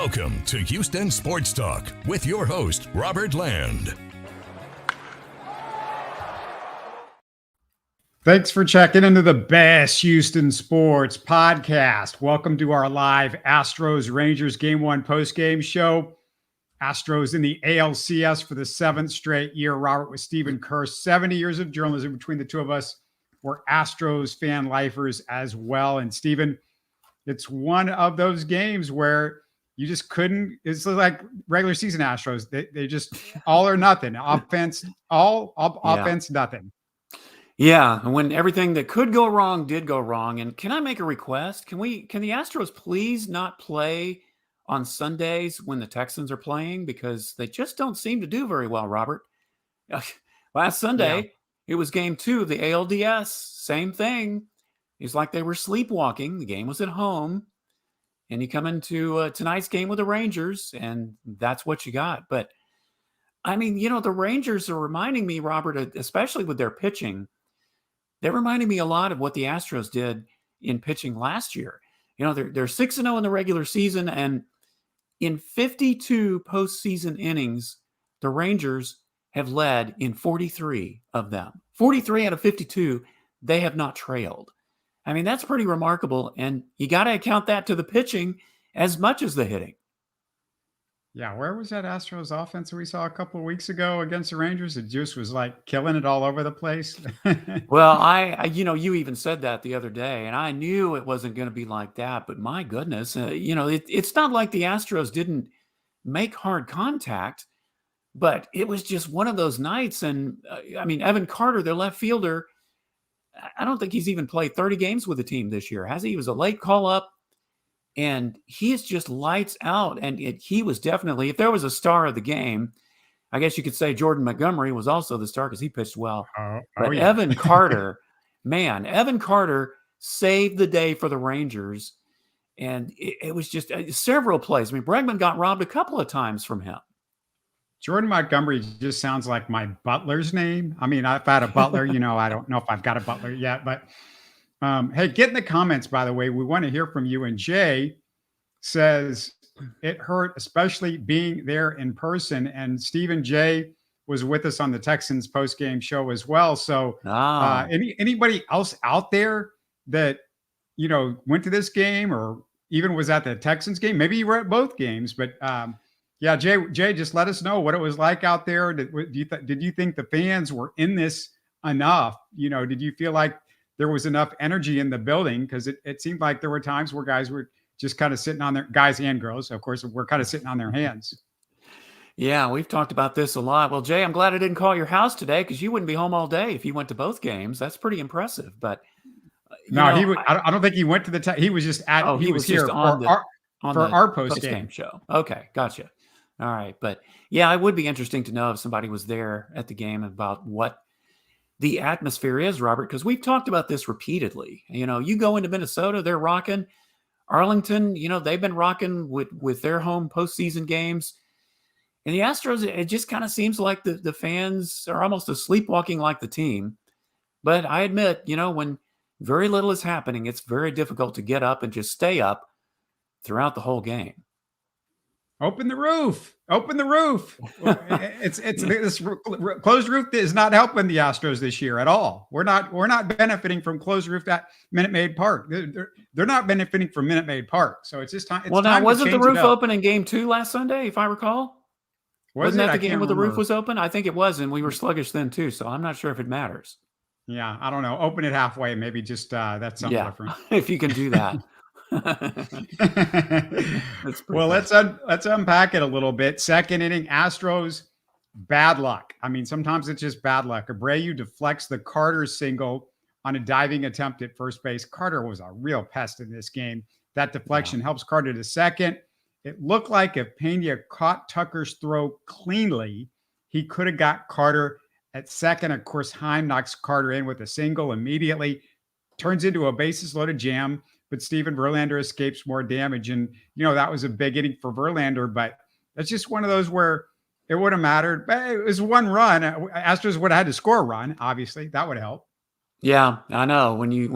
Welcome to Houston Sports Talk with your host, Robert Land. Thanks for checking into the best Houston sports podcast. Welcome to our live Astros-Rangers Game 1 postgame show. Astros in the ALCS for the 7th straight year. Robert with Stephen Kerr, 70 years of journalism between the two of us. We're Astros fan lifers as well. And Stephen, it's one of those games where you just couldn't. It's like regular season Astros. They just all or nothing. Offense, offense, nothing. Yeah, and when everything that could go wrong did go wrong. And can I make a request? Can the Astros please not play on Sundays when the Texans are playing? Because they just don't seem to do very well, Robert. Last Sunday, It was game 2 of the ALDS. Same thing. It's like they were sleepwalking. The game was at home. And you come into tonight's game with the Rangers, and that's what you got. But, I mean, the Rangers are reminding me, Robert, especially with their pitching, they're reminding me a lot of what the Astros did in pitching last year. They're 6-0 in the regular season, and in 52 postseason innings, the Rangers have led in 43 of them. 43 out of 52, they have not trailed. I mean, that's pretty remarkable, and you got to account that to the pitching as much as the hitting. Yeah, where was that Astros offense we saw a couple of weeks ago against the Rangers? It just was like killing it all over the place. Well, I you even said that the other day, and I knew it wasn't going to be like that. But my goodness, it's not like the Astros didn't make hard contact, but it was just one of those nights. And Evan Carter, their left fielder, I don't think he's even played 30 games with the team this year, has he? He was a late call up. And he is just lights out. And he was definitely, if there was a star of the game, I guess you could say Jordan Montgomery was also the star because he pitched well. But yeah. Evan Carter, Evan Carter saved the day for the Rangers. And it was just several plays. I mean, Bregman got robbed a couple of times from him. Jordan Montgomery just sounds like my butler's name. I mean, if I had a butler, I don't know if I've got a butler yet, but hey, get in the comments, by the way. We want to hear from you. And Jay says it hurt, especially being there in person. And Stephen Jay was with us on the Texans postgame show as well. So anybody else out there that, went to this game or even was at the Texans game? Maybe you were at both games, but yeah, Jay, just let us know what it was like out there. Did you think the fans were in this enough? Did you feel like there was enough energy in the building? Because it seemed like there were times where guys were just kind of sitting on their, guys and girls, of course, were kind of sitting on their hands. Yeah, we've talked about this a lot. Well, Jay, I'm glad I didn't call your house today because you wouldn't be home all day if you went to both games. That's pretty impressive. But I don't think he went to the. He was just at. He was here on our post game show. Okay, gotcha. All right, but yeah, it would be interesting to know if somebody was there at the game about what the atmosphere is, Robert, because we've talked about this repeatedly. You go into Minnesota, they're rocking. Arlington, they've been rocking with their home postseason games. And the Astros, it just kind of seems like the fans are almost sleepwalking like the team. But I admit, when very little is happening, it's very difficult to get up and just stay up throughout the whole game. Open the roof. It's this closed roof is not helping the Astros this year at all. We're not benefiting from closed roof at Minute Maid Park. They're not benefiting from Minute Maid Park. So it's just time. Now wasn't the roof open in game 2 last Sunday, if I recall? Wasn't that the game where the roof was open? I think it was, and we were sluggish then too. So I'm not sure if it matters. Yeah, I don't know. Open it halfway, maybe just that's something different. If you can do that. Well, let's unpack it a little bit. Second inning, Astros, bad luck. I mean, sometimes it's just bad luck. Abreu deflects the Carter single on a diving attempt at first base. Carter was a real pest in this game. That deflection helps Carter to second. It looked like if Pena caught Tucker's throw cleanly, he could have got Carter at second. Of course, Heim knocks Carter in with a single immediately. Turns into a bases-loaded jam. But Steven Verlander escapes more damage. And, that was a big inning for Verlander, but that's just one of those where it would have mattered. But it was one run. Astros would have had to score a run, obviously. That would help. Yeah, I know. When you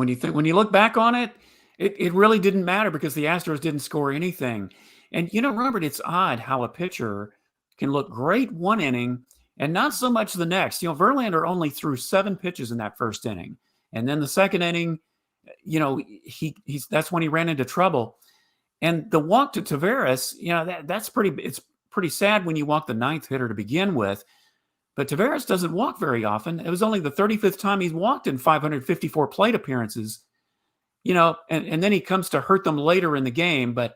look back on it, it really didn't matter because the Astros didn't score anything. And, Robert, it's odd how a pitcher can look great one inning and not so much the next. Verlander only threw 7 pitches in that first inning. And then the second inning, that's when he ran into trouble. And the walk to Taveras, it's pretty sad when you walk the 9th hitter to begin with. But Taveras doesn't walk very often. It was only the 35th time he's walked in 554 plate appearances. And then he comes to hurt them later in the game. But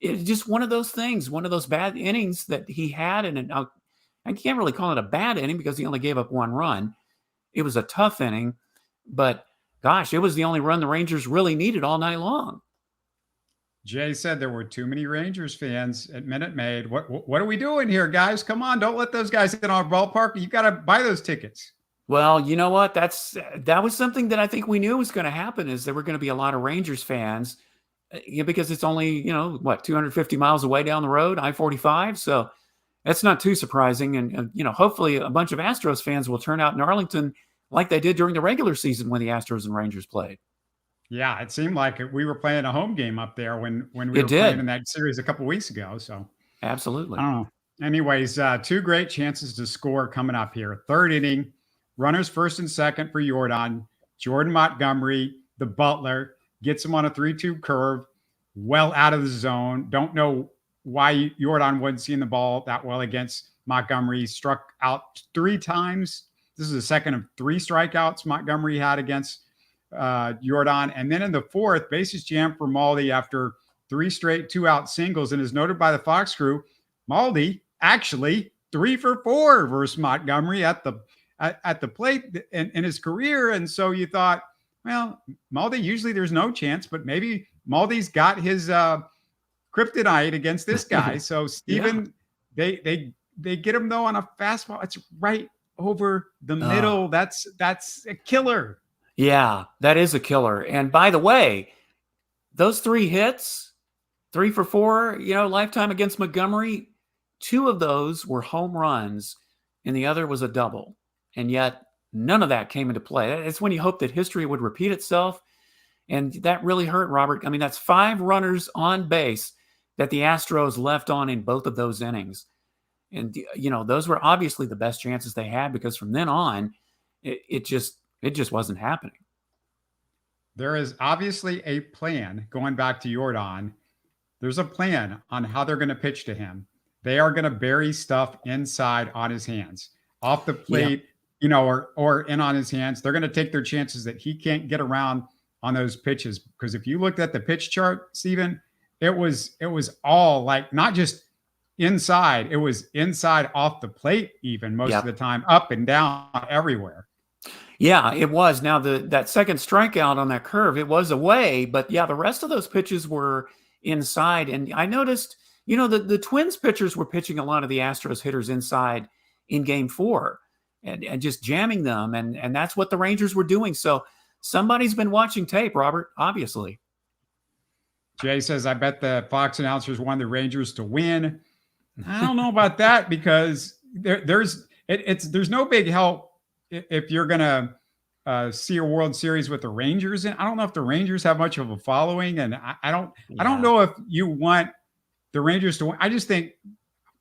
it's just one of those things, one of those bad innings that he had. And I can't really call it a bad inning because he only gave up 1 run. It was a tough inning. But, gosh, it was the only run the Rangers really needed all night long. Jay said there were too many Rangers fans at Minute Maid. What are we doing here, guys? Come on, don't let those guys in our ballpark. You got to buy those tickets. Well, you know what? That was something that I think we knew was going to happen, is there were going to be a lot of Rangers fans because it's only, 250 miles away down the road, I-45. So that's not too surprising. And hopefully a bunch of Astros fans will turn out in Arlington like they did during the regular season when the Astros and Rangers played. Yeah, it seemed like we were playing a home game up there when we were playing in that series a couple of weeks ago. So absolutely. I don't know. Anyways, 2 great chances to score coming up here. 3rd inning, runners first and second for Jordan. Jordan Montgomery, the butler, gets him on a 3-2 curve, well out of the zone. Don't know why Jordan wasn't seeing the ball that well against Montgomery. He struck out 3 times. This is the second of 3 strikeouts Montgomery had against Jordan. And then in the 4th, bases jammed for Maldi after 3 straight 2-out singles. And as noted by the Fox crew, Maldi actually 3 for 4 versus Montgomery at the plate in his career. And so you thought, well, Maldi, usually there's no chance, but maybe Maldi's got his kryptonite against this guy. So Stephen, they get him though on a fastball. It's right over the middle. That's a killer. Yeah, that is a killer. And by the way, those 3 hits, 3 for 4, lifetime against Montgomery, 2 of those were home runs and the other was a double. And yet none of that came into play. It's when you hope that history would repeat itself. And that really hurt, Robert. I mean, that's 5 runners on base that the Astros left on in both of those innings. And, those were obviously the best chances they had, because from then on, it just wasn't happening. There is obviously a plan going back to Jordan. There's a plan on how they're going to pitch to him. They are going to bury stuff inside on his hands, off the plate, or in on his hands. They're going to take their chances that he can't get around on those pitches. Because if you looked at the pitch chart, Stephen, it was all like not just inside, it was inside off the plate even most of the time, up and down everywhere. Yeah, it was. Now, that second strikeout on that curve, it was away, but the rest of those pitches were inside. And I noticed, the Twins pitchers were pitching a lot of the Astros hitters inside in Game 4 and just jamming them. And that's what the Rangers were doing. So somebody's been watching tape, Robert, obviously. Jay says, I bet the Fox announcers wanted the Rangers to win. I don't know about that, because there's no big help if you're going to see a World Series with the Rangers. And I don't know if the Rangers have much of a following. And I don't know if you want the Rangers to win. I just think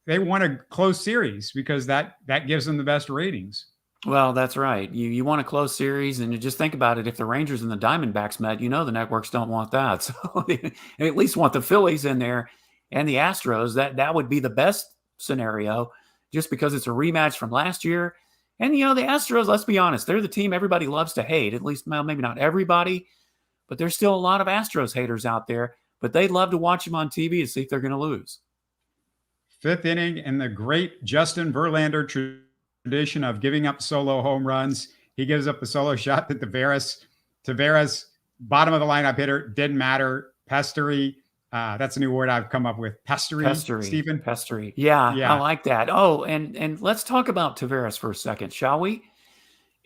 they want a close series because that gives them the best ratings. Well, that's right. You want a close series, and you just think about it. If the Rangers and the Diamondbacks met, the networks don't want that. So they at least want the Phillies in there and the Astros. That would be the best scenario, just because it's a rematch from last year. And, the Astros, let's be honest, they're the team everybody loves to hate. At least, well, maybe not everybody, but there's still a lot of Astros haters out there. But they'd love to watch them on TV to see if they're going to lose. 5th inning in the great Justin Verlander tradition of giving up solo home runs. He gives up a solo shot to Taveras, bottom of the lineup hitter, didn't matter. Pestery. That's a new word I've come up with. Pestery, Stephen. Pestery. Yeah, I like that. Oh, and let's talk about Taveras for a second, shall we?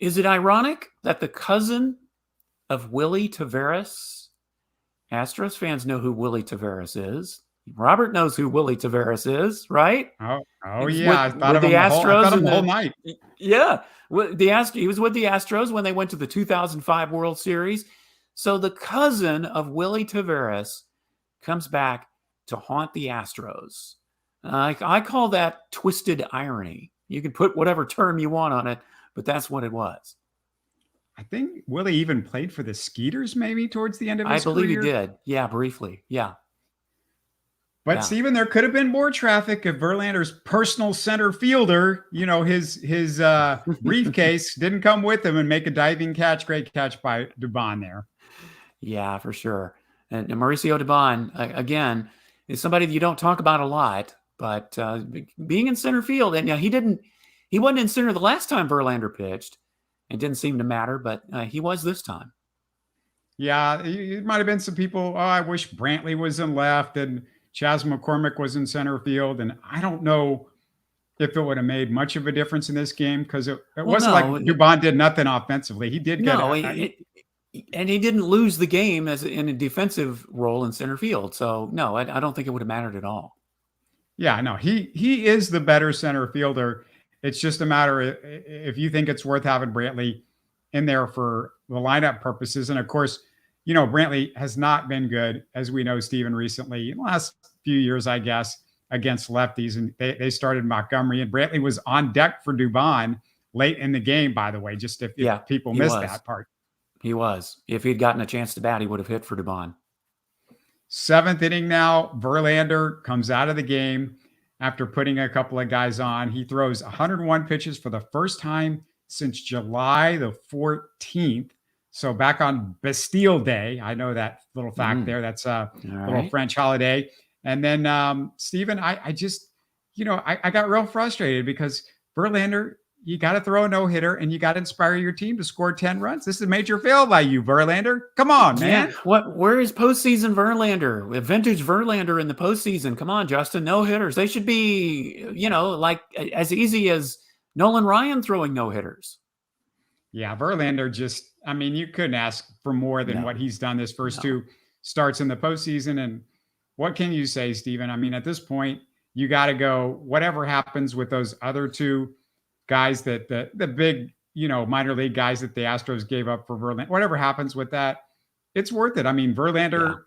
Is it ironic that the cousin of Willie Taveras, Astros fans know who Willie Taveras is. Robert knows who Willie Taveras is, right? Oh yeah. I thought of him the whole night. Yeah. He was with the Astros when they went to the 2005 World Series. So the cousin of Willie Taveras comes back to haunt the Astros. I call that twisted irony. You can put whatever term you want on it, but that's what it was. I think Willie even played for the Skeeters maybe towards the end of I his believe career. he did. Yeah, briefly. Yeah. But Yeah. Stephen, there could have been more traffic if Verlander's personal center fielder, his briefcase didn't come with him and make a diving catch. Great catch by Dubon there. Yeah, for sure. And Mauricio Dubon, again, is somebody that you don't talk about a lot, but being in center field, and he wasn't in center the last time Verlander pitched. It didn't seem to matter, but he was this time. Yeah, it might have been some people, I wish Brantley was in left and Chas McCormick was in center field. And I don't know if it would have made much of a difference in this game because it wasn't like Dubon did nothing offensively. He did and he didn't lose the game in a defensive role in center field. So, no, I don't think it would have mattered at all. Yeah, no, he is the better center fielder. It's just a matter of if you think it's worth having Brantley in there for the lineup purposes. And of course, Brantley has not been good, as we know, Stephen, recently in the last few years, I guess, against lefties. And they started Montgomery, and Brantley was on deck for Dubon late in the game, by the way, just if people missed that part. He was. If he'd gotten a chance to bat, he would have hit for Dubon. 7th inning now, Verlander comes out of the game after putting a couple of guys on. He throws 101 pitches for the first time since July the 14th. So back on Bastille Day. I know that little fact there. That's a little French holiday. And then, Stephen, I just, I got real frustrated because Verlander, you got to throw a no-hitter and you got to inspire your team to score 10 runs. This is a major fail by you, Verlander. Come on, man. Yeah. Where is postseason Verlander? Vintage Verlander in the postseason. Come on, Justin. No-hitters. They should be, like as easy as Nolan Ryan throwing no-hitters. Yeah, Verlander just, you couldn't ask for more than what he's done this first two starts in the postseason. And what can you say, Stephen? At this point, you got to go, whatever happens with those other two guys that the big, minor league guys that the Astros gave up for Verlander, whatever happens with that, it's worth it. Verlander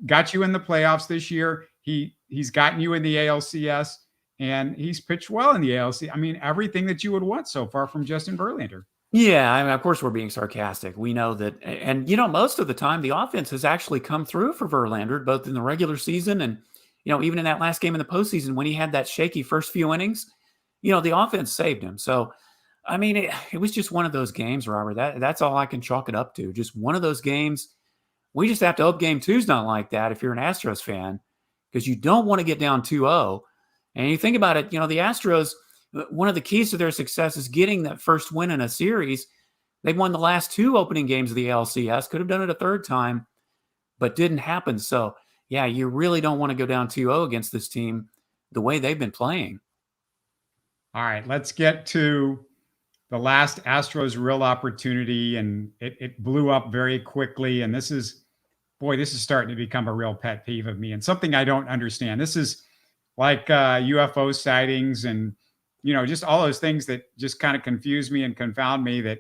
got you in the playoffs this year. He's gotten you in the ALCS, and he's pitched well in the ALC. Everything that you would want so far from Justin Verlander. Yeah, of course we're being sarcastic. We know that, and most of the time the offense has actually come through for Verlander, both in the regular season and, even in that last game in the postseason when he had that shaky first few innings. The offense saved him. So, it was just one of those games, Robert. That's all I can chalk it up to. Just one of those games. We just have to hope game 2's not like that if you're an Astros fan, because you don't want to get down 2-0. And you think about it, the Astros, one of the keys to their success is getting that first win in a series. They've won the last 2 opening games of the ALCS, could have done it a third time, but didn't happen. So, yeah, you really don't want to go down 2-0 against this team the way they've been playing. All right, let's get to the last Astros real opportunity, and it blew up very quickly. And this is starting to become a real pet peeve of me and something I don't understand. This is like UFO sightings and, just all those things that just kind of confuse me and confound me that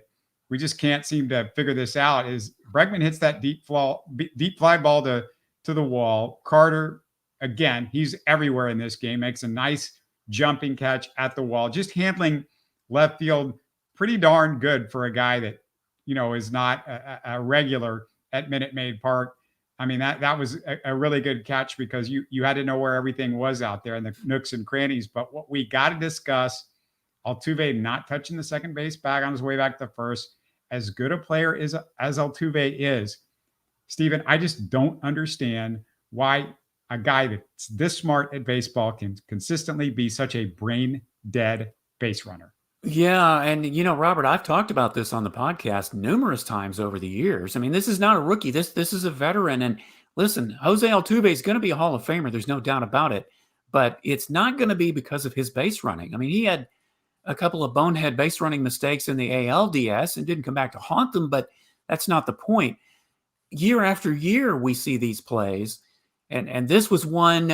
we just can't seem to figure this out. Is Bregman hits that deep fly ball to the wall. Carter, again, he's everywhere in this game, makes a nice jumping catch at the wall, just handling left field pretty darn good for a guy that, is not a regular at Minute Maid Park. That was a really good catch because you had to know where everything was out there in the nooks and crannies. But what we got to discuss, Altuve not touching the second base bag on his way back to first. As good a player as Altuve is, Stephen, I just don't understand why a guy that's this smart at baseball can consistently be such a brain dead base runner. Yeah. And, Robert, I've talked about this on the podcast numerous times over the years. This is not a rookie. This is a veteran. And listen, Jose Altuve is going to be a Hall of Famer. There's no doubt about it. But it's not going to be because of his base running. He had a couple of bonehead base running mistakes in the ALDS and didn't come back to haunt them. But that's not the point. Year after year, we see these plays. And this was one,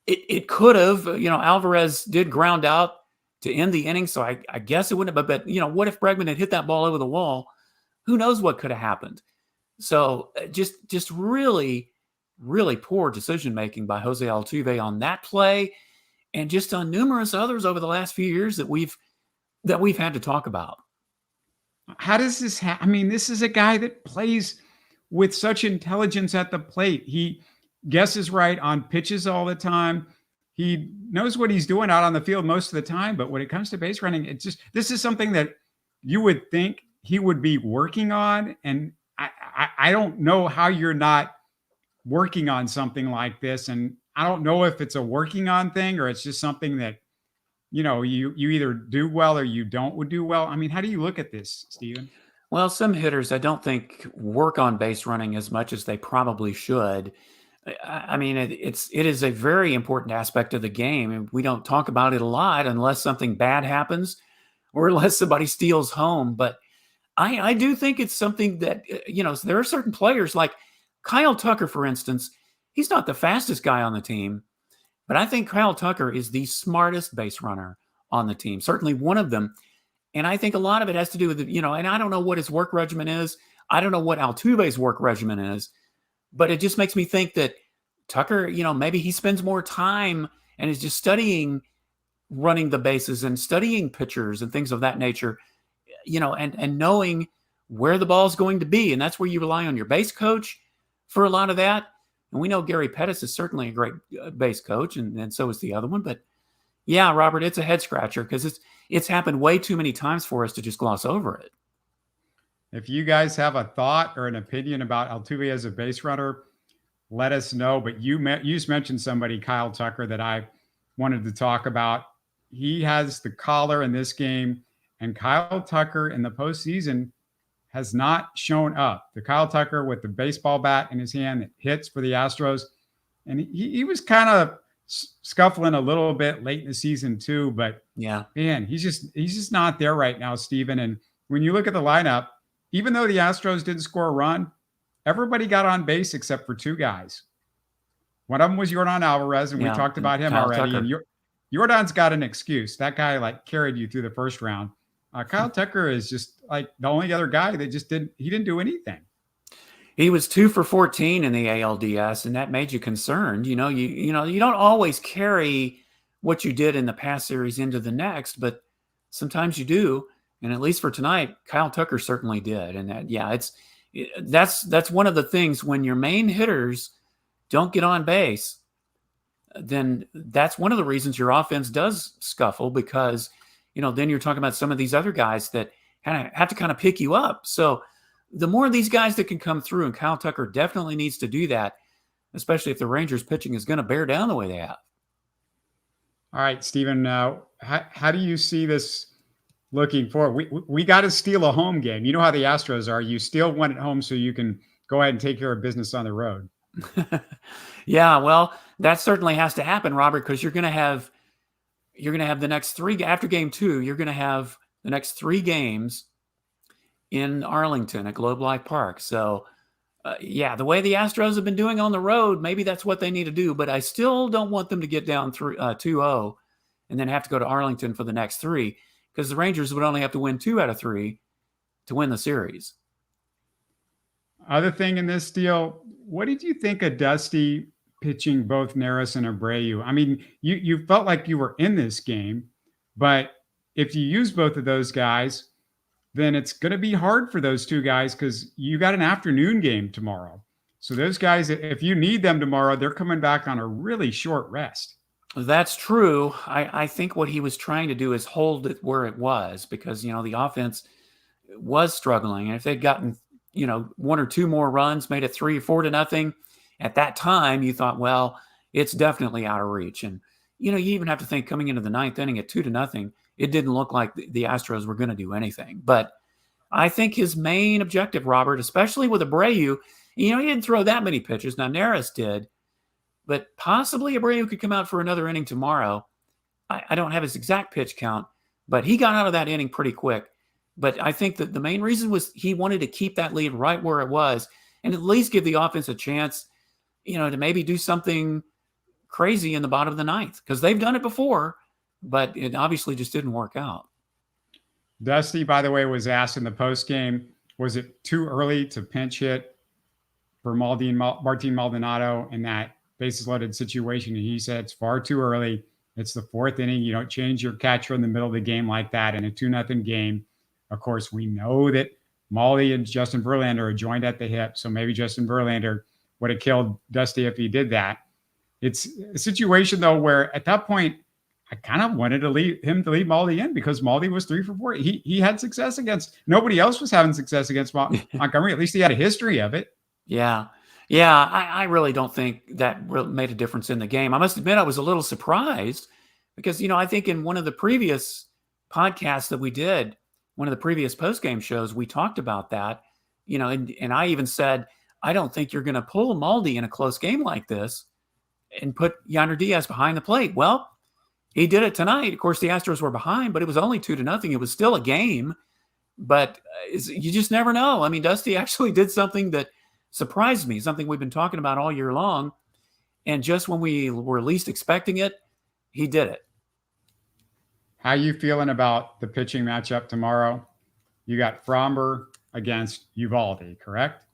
it could have, Alvarez did ground out to end the inning. So I guess it wouldn't have, but what if Bregman had hit that ball over the wall? Who knows what could have happened? So just really really poor decision-making by Jose Altuve on that play and just on numerous others over the last few years that we've had to talk about. How does this I mean, this is a guy that plays with such intelligence at the plate. He guesses right on pitches all the time. He knows what he's doing out on the field most of the time, but when it comes to base running, it's just this is something that you would think he would be working on. And I don't know how you're not working on something like this. And I don't know if it's a working on thing or it's just something that you either do well or you don't do well. I mean, how do you look at this, Stephen? Well, some hitters I don't think work on base running as much as they probably should. I mean, it is a very important aspect of the game, and we don't talk about it a lot unless something bad happens or unless somebody steals home. But I do think it's something that there are certain players like Kyle Tucker, for instance. He's not the fastest guy on the team, but I think Kyle Tucker is the smartest base runner on the team, certainly one of them. And I think a lot of it has to do with, and I don't know what his work regimen is. I don't know what Altuve's work regimen is, but it just makes me think that Tucker, maybe he spends more time and is just studying running the bases and studying pitchers and things of that nature, and knowing where the ball is going to be. And that's where you rely on your base coach for a lot of that. And we know Gary Pettis is certainly a great base coach, and so is the other one. But yeah, Robert, it's a head scratcher because it's happened way too many times for us to just gloss over it. If you guys have a thought or an opinion about Altuve as a base runner, let us know. But you just mentioned somebody, Kyle Tucker, that I wanted to talk about. He has the collar in this game, and Kyle Tucker in the postseason has not shown up. The Kyle Tucker with the baseball bat in his hand that hits for the Astros. And he was kind of scuffling a little bit late in the season too, but yeah, man, he's just not there right now, Stephen. And when you look at the lineup, even though the Astros didn't score a run, everybody got on base except for two guys. One of them was Yordan Alvarez, and we talked about him Kyle already. Tucker. And Yordan's got an excuse. That guy carried you through the first round. Kyle Tucker is just like the only other guy that didn't do anything. He was 2 for 14 in the ALDS, and that made you concerned. You don't always carry what you did in the past series into the next, but sometimes you do. And at least for tonight, Kyle Tucker certainly did. And that's one of the things when your main hitters don't get on base, then that's one of the reasons your offense does scuffle because, then you're talking about some of these other guys that kind of have to kind of pick you up. So the more of these guys that can come through, and Kyle Tucker definitely needs to do that, especially if the Rangers pitching is going to bear down the way they have. All right, Stephen, how do you see this looking forward? We got to steal a home game. You know how the Astros are. You steal one at home so you can go ahead and take care of business on the road. Yeah, well, that certainly has to happen, Robert, because you're going to have the next three after game 2. You're going to have the next 3 games in Arlington at Globe Life Park. So, the way the Astros have been doing on the road, maybe that's what they need to do. But I still don't want them to get down 2-0 and then have to go to Arlington for the next 3 because the Rangers would only have to win 2 out of 3 to win the series. Other thing in this deal, what did you think of Dusty pitching both Neris and Abreu? I mean, you felt like you were in this game, but if you use both of those guys, then it's going to be hard for those 2 guys because you got an afternoon game tomorrow. So those guys, if you need them tomorrow, they're coming back on a really short rest. That's true. I think what he was trying to do is hold it where it was because, the offense was struggling. And if they'd gotten, 1 or 2 more runs, made it 3 or 4 to nothing, at that time you thought, well, it's definitely out of reach. And, you even have to think coming into the 9th inning at 2 to nothing, it didn't look like the Astros were going to do anything. But I think his main objective, Robert, especially with Abreu, he didn't throw that many pitches. Now, Neris did, but possibly Abreu could come out for another inning tomorrow. I don't have his exact pitch count, but he got out of that inning pretty quick. But I think that the main reason was he wanted to keep that lead right where it was and at least give the offense a chance, to maybe do something crazy in the bottom of the 9th because they've done it before, but it obviously just didn't work out. Dusty, by the way, was asked in the postgame, was it too early to pinch hit for Martin Maldonado in that bases loaded situation. And he said it's far too early. It's the fourth inning. You don't change your catcher in the middle of the game like that in a 2-0 game. Of course, we know that Maldi and Justin Verlander are joined at the hip. So maybe Justin Verlander would have killed Dusty if he did that. It's a situation, though, where at that point, I kind of wanted to leave Maldi in because Maldi was 3 for 4. He had success against, nobody else was having success against Montgomery. At least he had a history of it. Yeah. I really don't think that really made a difference in the game. I must admit, I was a little surprised because, I think in one of the previous podcasts that we did, one of the previous postgame shows, we talked about that, and I even said, I don't think you're going to pull Maldi in a close game like this and put Yainer Diaz behind the plate. Well, he did it tonight. Of course, the Astros were behind, but it was only 2-0. It was still a game, but you just never know. I mean, Dusty actually did something that surprised me, something we've been talking about all year long. And just when we were least expecting it, he did it. How you feeling about the pitching matchup tomorrow? You got Fromber against Uvalde, correct?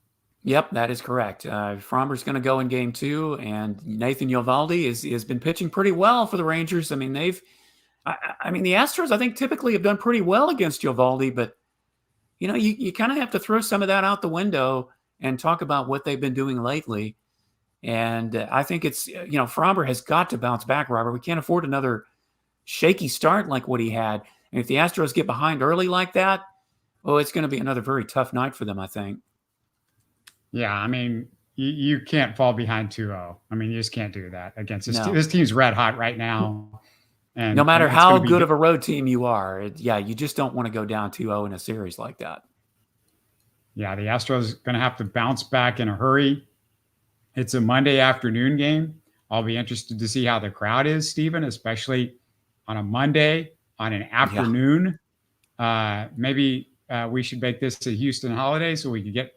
Yep, that is correct. Fromber's going to go in game 2, and Nathan Uvalde has been pitching pretty well for the Rangers. I mean, the Astros, I think, typically have done pretty well against Uvalde, but, you kind of have to throw some of that out the window and talk about what they've been doing lately. And I think it's, Fromber has got to bounce back, Robert. We can't afford another shaky start like what he had. And if the Astros get behind early like that, it's going to be another very tough night for them, I think. Yeah, I mean, you can't fall behind 2-0. I mean, you just can't do that against this team. This team's red hot right now. And no matter how good of a road team you are, you just don't want to go down 2-0 in a series like that. Yeah, the Astros are going to have to bounce back in a hurry. It's a Monday afternoon game. I'll be interested to see how the crowd is, Stephen, especially on a Monday, on an afternoon. Yeah. Maybe we should make this a Houston holiday so we could get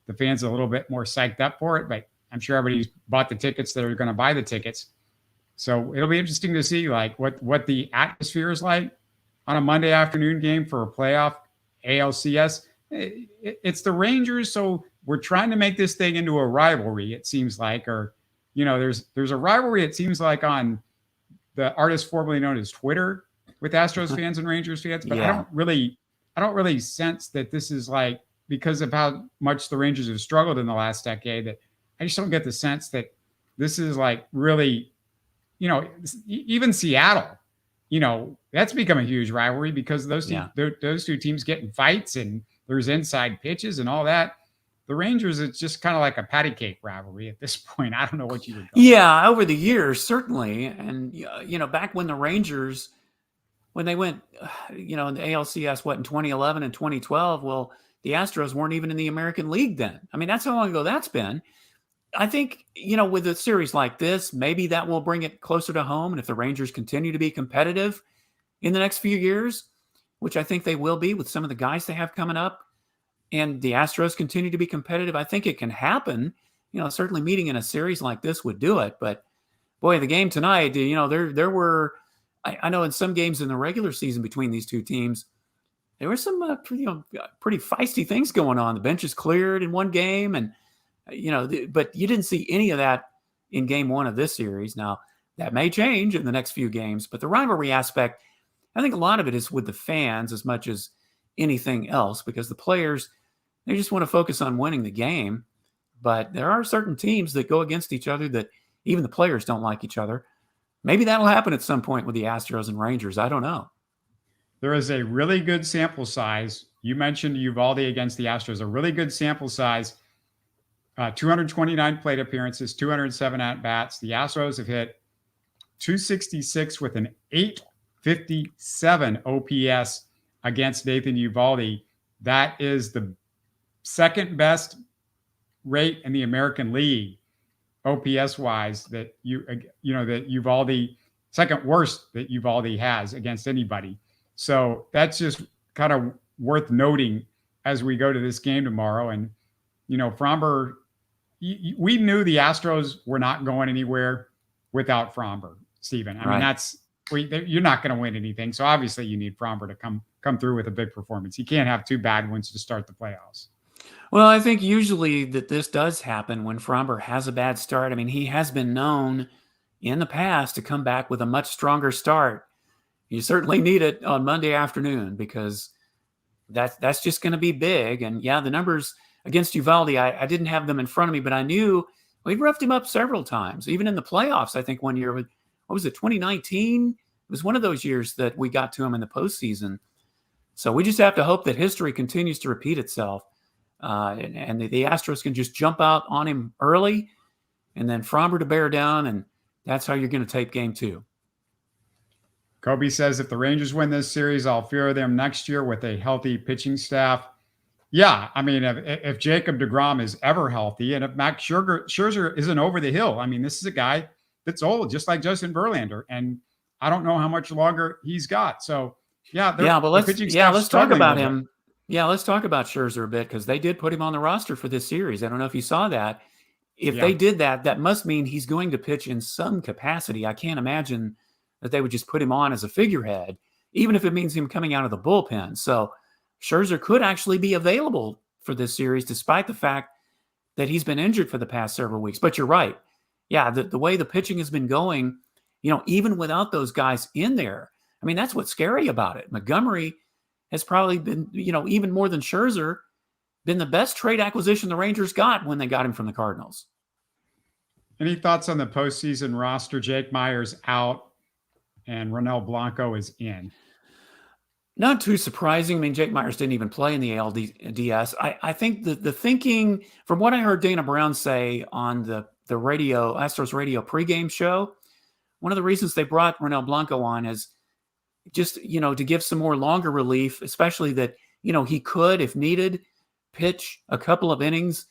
the fans a little bit more psyched up for it. But I'm sure everybody's bought the tickets that are going to buy the tickets. So it'll be interesting to see like what the atmosphere is like on a Monday afternoon game for a playoff ALCS. It's the Rangers, so we're trying to make this thing into a rivalry, it seems like, or, there's a rivalry, it seems like, on the artist formerly known as Twitter with Astros fans and Rangers fans. But I don't really sense that this is like, because of how much the Rangers have struggled in the last decade, that I just don't get the sense that this is like really, even Seattle, that's become a huge rivalry because those two teams get in fights and there's inside pitches and all that. The Rangers, it's just kind of like a patty cake rivalry at this point. I don't know what you would call it. Yeah, over the years, certainly. And, back when the Rangers, when they went, in the ALCS, in 2011 and 2012, well, the Astros weren't even in the American League then. I mean, that's how long ago that's been. I think, with a series like this, maybe that will bring it closer to home. And if the Rangers continue to be competitive in the next few years, which I think they will be with some of the guys they have coming up, and the Astros continue to be competitive, I think it can happen. Certainly meeting in a series like this would do it. But, boy, the game tonight, there were, I know in some games in the regular season between these two teams, there were some pretty feisty things going on. The benches cleared in one game, and but you didn't see any of that in game 1 of this series. Now that may change in the next few games, but the rivalry aspect, I think a lot of it is with the fans as much as anything else, because the players, they just want to focus on winning the game. But there are certain teams that go against each other that even the players don't like each other. Maybe that'll happen at some point with the Astros and Rangers. I don't know. There is a really good sample size. You mentioned Uvalde against the Astros, a really good sample size. 229 plate appearances, 207 at-bats. The Astros have hit 266 with an 857 OPS against Nathan Uvalde. That is the second best rate in the American League, OPS-wise, that that Uvalde, second worst that Uvalde has against anybody. So that's just kind of worth noting as we go to this game tomorrow. And, Fromber, we knew the Astros were not going anywhere without Fromber, Stephen. I mean, you're not going to win anything. So obviously you need Fromber to come through with a big performance. You can't have two bad ones to start the playoffs. Well, I think usually that this does happen when Fromber has a bad start. I mean, he has been known in the past to come back with a much stronger start. You certainly need it on Monday afternoon because that's just going to be big. And yeah, the numbers against Uvalde, I didn't have them in front of me, but I knew we roughed him up several times, even in the playoffs. I think one year, what was it, 2019? It was one of those years that we got to him in the postseason. So we just have to hope that history continues to repeat itself. And the Astros can just jump out on him early and then Fromber to bear down. And that's how you're going to tape game 2. Kobe says if the Rangers win this series, I'll fear them next year with a healthy pitching staff. Yeah, I mean, if Jacob deGrom is ever healthy and if Max Scherzer isn't over the hill, I mean, this is a guy that's old, just like Justin Verlander. And I don't know how much longer he's got. So, yeah, but let's talk about him. Yeah, let's talk about Scherzer a bit because they did put him on the roster for this series. I don't know if you saw that. If they did that, that must mean he's going to pitch in some capacity. I can't imagine that they would just put him on as a figurehead, even if it means him coming out of the bullpen. So Scherzer could actually be available for this series, despite the fact that he's been injured for the past several weeks. But you're right. Yeah, the way the pitching has been going, even without those guys in there, I mean, that's what's scary about it. Montgomery has probably been, even more than Scherzer, been the best trade acquisition the Rangers got when they got him from the Cardinals. Any thoughts on the postseason roster? Jake Meyers out and Ronel Blanco is in. Not too surprising. I mean, Jake Meyers didn't even play in the ALDS. I think the thinking, from what I heard Dana Brown say on the radio, Astros radio pregame show, one of the reasons they brought Ronel Blanco on is just, to give some more longer relief, especially that, he could, if needed, pitch a couple of innings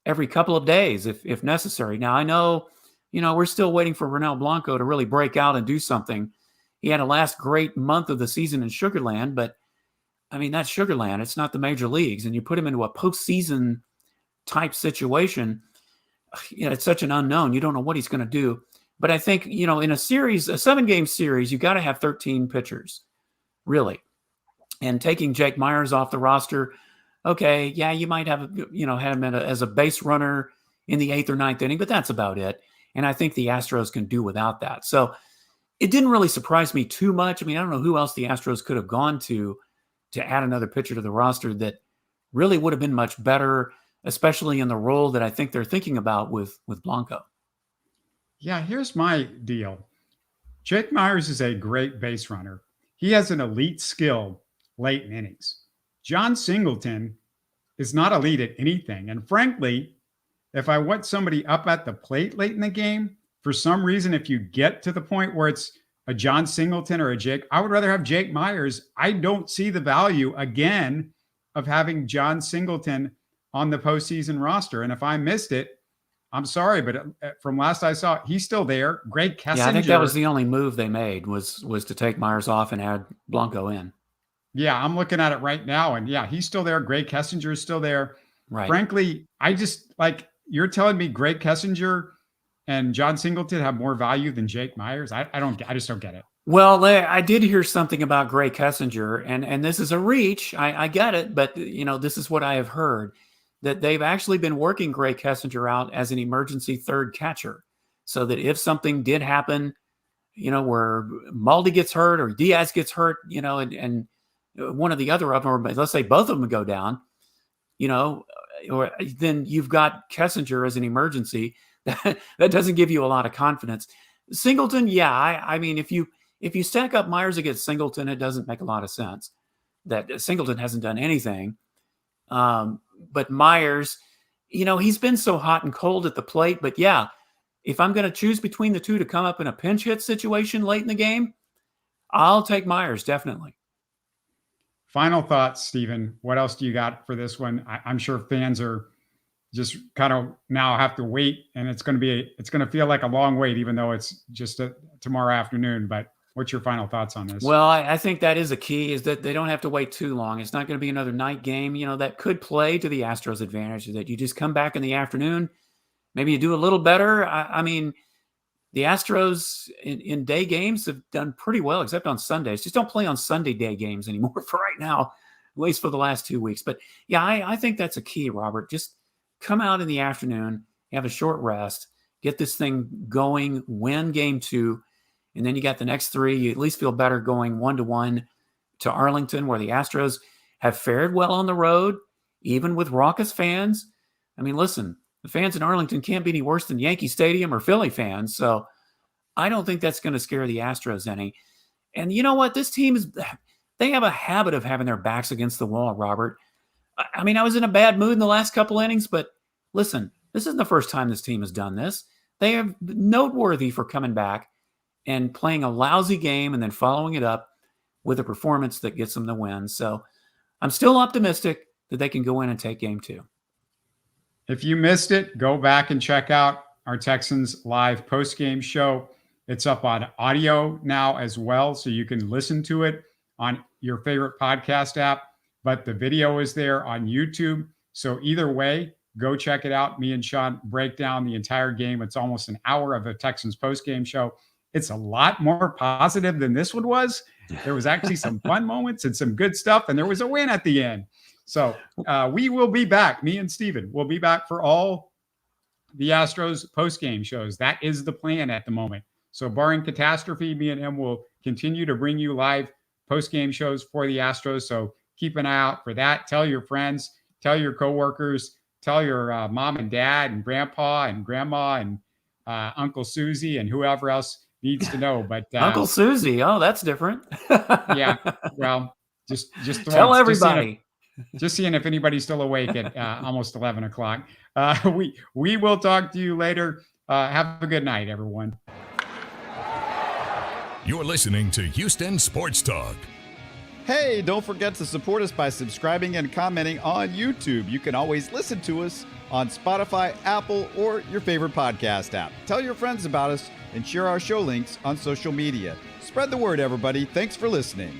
every couple of days if necessary. Now, I know, we're still waiting for Ronel Blanco to really break out and do something. He had a last great month of the season in Sugarland, but I mean, that's Sugarland. It's not the major leagues. And you put him into a postseason type situation, it's such an unknown. You don't know what he's going to do. But I think, in a series, a 7-game series, you got to have 13 pitchers, really. And taking Jake Meyers off the roster, okay, yeah, you might have, had him as a base runner in the 8th or 9th inning, but that's about it. And I think the Astros can do without that. So it didn't really surprise me too much. I mean, I don't know who else the Astros could have gone to add another pitcher to the roster that really would have been much better, especially in the role that I think they're thinking about with Blanco. Yeah, here's my deal. Jake Meyers is a great base runner. He has an elite skill late in innings. John Singleton is not elite at anything. And frankly, if I want somebody up at the plate late in the game, for some reason, if you get to the point where it's a John Singleton or a Jake, I would rather have Jake Meyers. I don't see the value, again, of having John Singleton on the postseason roster. And if I missed it, I'm sorry, but from last I saw, he's still there. Greg Kessinger. Yeah, I think that was the only move they made was to take Meyers off and add Blanco in. Yeah, I'm looking at it right now, and yeah, he's still there. Greg Kessinger is still there. Right. Frankly, I just you're telling me Greg Kessinger and John Singleton have more value than Jake Meyers. I just don't get it. Well, I did hear something about Greg Kessinger, and this is a reach. I get it, but this is what I have heard. That they've actually been working Greg Kessinger out as an emergency third catcher so that if something did happen, where Maldi gets hurt or Diaz gets hurt, and one of the other of them, or let's say both of them go down, or then you've got Kessinger as an emergency. That doesn't give you a lot of confidence. Singleton, yeah, I mean, if you stack up Meyers against Singleton, it doesn't make a lot of sense. That Singleton hasn't done anything. But Meyers, he's been so hot and cold at the plate. But yeah, if I'm going to choose between the two to come up in a pinch hit situation late in the game, I'll take Meyers, definitely. Final thoughts, Stephen. What else do you got for this one? I'm sure fans are just kind of now have to wait, and it's going to feel like a long wait, even though it's just tomorrow afternoon. But what's your final thoughts on this? Well, I think that is a key, is that they don't have to wait too long. It's not going to be another night game, that could play to the Astros' advantage, that you just come back in the afternoon. Maybe you do a little better. I mean, the Astros in day games have done pretty well, except on Sundays. Just don't play on Sunday day games anymore for right now. least for the last 2 weeks. But yeah, I think that's a key, Robert. Just come out in the afternoon, have a short rest, get this thing going, win game 2, and then you got the next 3. You at least feel better going 1-1 to Arlington, where the Astros have fared well on the road, even with raucous fans. I mean, listen, the fans in Arlington can't be any worse than Yankee Stadium or Philly fans, so I don't think that's going to scare the Astros any. And you know what? This team they have a habit of having their backs against the wall, Robert. I mean, I was in a bad mood in the last couple innings, but listen, this isn't the first time this team has done this. They are noteworthy for coming back and playing a lousy game and then following it up with a performance that gets them the win. So I'm still optimistic that they can go in and take game 2. If you missed it, go back and check out our Texans live post-game show. It's up on audio now as well, so you can listen to it on your favorite podcast app. But the video is there on YouTube. So either way, go check it out. Me and Sean break down the entire game. It's almost an hour of a Texans post-game show. It's a lot more positive than this one was. There was actually some fun moments and some good stuff, and there was a win at the end. So we will be back. Me and Steven will be back for all the Astros post-game shows. That is the plan at the moment. So barring catastrophe, me and him will continue to bring you live post-game shows for the Astros. So keep an eye out for that. Tell your friends, tell your coworkers, tell your mom and dad and grandpa and grandma and Uncle Susie and whoever else needs to know. But Uncle Susie, oh, that's different. Yeah, well, just tell everybody. Just seeing if anybody's still awake at almost 11 o'clock. We will talk to you later. Have a good night, everyone. You're listening to Houston Sports Talk. Hey, don't forget to support us by subscribing and commenting on YouTube. You can always listen to us on Spotify, Apple, or your favorite podcast app. Tell your friends about us and share our show links on social media. Spread the word, everybody. Thanks for listening.